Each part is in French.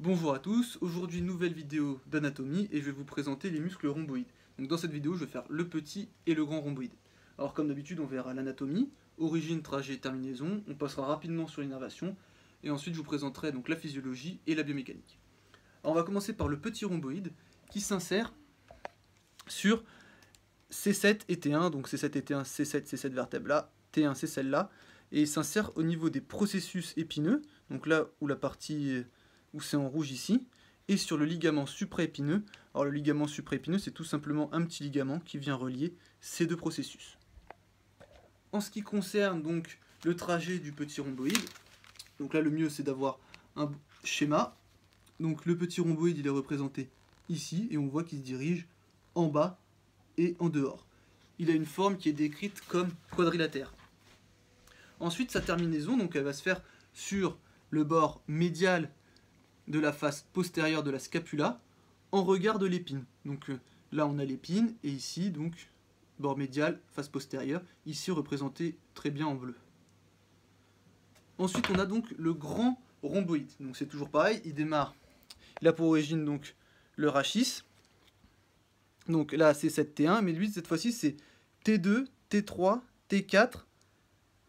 Bonjour à tous, aujourd'hui nouvelle vidéo d'anatomie et je vais vous présenter les muscles rhomboïdes. Donc dans cette vidéo je vais faire le petit et le grand rhomboïde. Alors comme d'habitude on verra l'anatomie, origine, trajet, terminaison, on passera rapidement sur l'innervation et ensuite je vous présenterai donc la physiologie et la biomécanique. Alors on va commencer par le petit rhomboïde qui s'insère sur C7 et T1, donc C7 et T1, C7 c'est cette vertèbre là, T1 c'est celle-là, et il s'insère au niveau des processus épineux, donc là où la partie où c'est en rouge ici, et sur le ligament supraépineux. Alors le ligament supraépineux, c'est tout simplement un petit ligament qui vient relier ces deux processus. En ce qui concerne donc le trajet du petit rhomboïde, donc là le mieux c'est d'avoir un schéma. Donc le petit rhomboïde il est représenté ici, et on voit qu'il se dirige en bas et en dehors. Il a une forme qui est décrite comme quadrilatère. Ensuite sa terminaison, donc elle va se faire sur le bord médial de la face postérieure de la scapula en regard de l'épine. Donc là on a l'épine et ici donc bord médial, face postérieure, ici représenté très bien en bleu. Ensuite on a donc le grand rhomboïde. Donc c'est toujours pareil, il a pour origine donc le rachis. Donc là c'est 7T1, mais lui cette fois-ci c'est T2, T3, T4,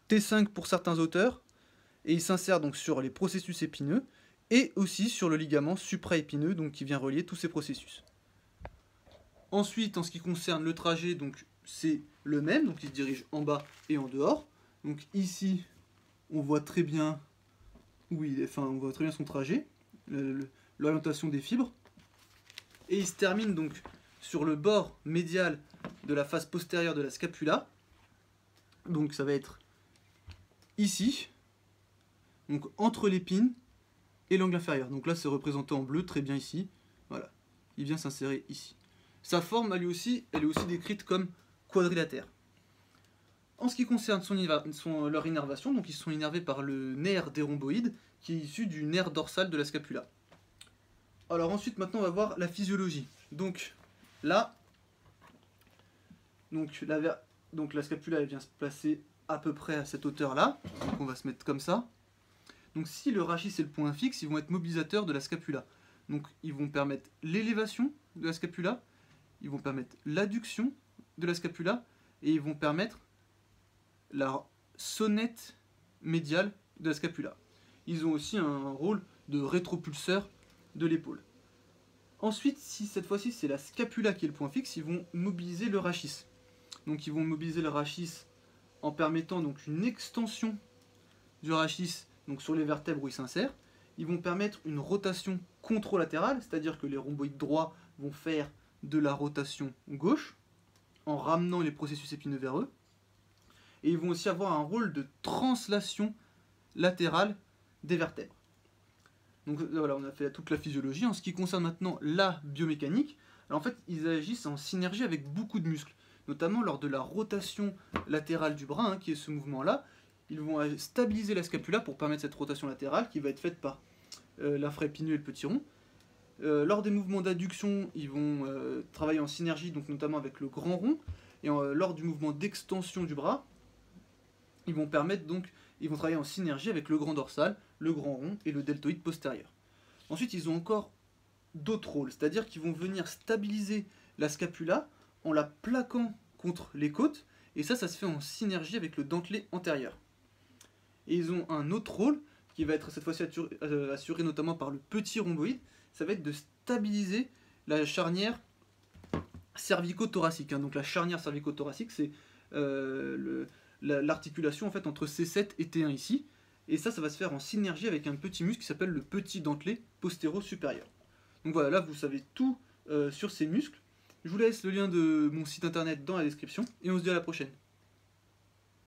T5 pour certains auteurs, et il s'insère donc sur les processus épineux et aussi sur le ligament supraépineux, donc qui vient relier tous ces processus. Ensuite, en ce qui concerne le trajet, donc c'est le même, donc il se dirige en bas et en dehors. Donc ici, on voit très bien où il est, enfin on voit très bien son trajet, l'orientation des fibres, et il se termine donc sur le bord médial de la face postérieure de la scapula. Donc ça va être ici, donc entre l'épine et l'angle inférieur. Donc là c'est représenté en bleu, très bien ici. Voilà, il vient s'insérer ici. Sa forme, elle est aussi décrite comme quadrilatère. En ce qui concerne leur innervation, donc ils sont innervés par le nerf des rhomboïdes, qui est issu du nerf dorsal de la scapula. Alors ensuite, maintenant, on va voir la physiologie. Donc là, la scapula elle vient se placer à peu près à cette hauteur-là. Donc on va se mettre comme ça. Donc si le rachis est le point fixe, ils vont être mobilisateurs de la scapula. Donc ils vont permettre l'élévation de la scapula, ils vont permettre l'adduction de la scapula, et ils vont permettre la sonnette médiale de la scapula. Ils ont aussi un rôle de rétropulseur de l'épaule. Ensuite, si cette fois-ci c'est la scapula qui est le point fixe, ils vont mobiliser le rachis. Donc ils vont mobiliser le rachis en permettant donc une extension du rachis donc sur les vertèbres où il s'insère. Ils vont permettre une rotation contralatérale, c'est-à-dire que les rhomboïdes droits vont faire de la rotation gauche en ramenant les processus épineux vers eux. Et ils vont aussi avoir un rôle de translation latérale des vertèbres. Donc voilà, on a fait toute la physiologie. En ce qui concerne maintenant la biomécanique, alors en fait, ils agissent en synergie avec beaucoup de muscles, notamment lors de la rotation latérale du bras, qui est ce mouvement-là. Ils vont stabiliser la scapula pour permettre cette rotation latérale qui va être faite par l'infraépineux et le petit rond. Lors des mouvements d'adduction, ils vont travailler en synergie, donc notamment avec le grand rond. Et lors du mouvement d'extension du bras, ils vont travailler en synergie avec le grand dorsal, le grand rond et le deltoïde postérieur. Ensuite, ils ont encore d'autres rôles, c'est-à-dire qu'ils vont venir stabiliser la scapula en la plaquant contre les côtes, et ça se fait en synergie avec le dentelé antérieur. Et ils ont un autre rôle qui va être cette fois-ci assuré notamment par le petit rhomboïde, ça va être de stabiliser la charnière cervico-thoracique. Donc la charnière cervico-thoracique, c'est l'articulation en fait entre C7 et T1 ici, et ça va se faire en synergie avec un petit muscle qui s'appelle le petit dentelé postéro-supérieur. Donc voilà, là vous savez tout sur ces muscles. Je vous laisse le lien de mon site internet dans la description, et on se dit à la prochaine.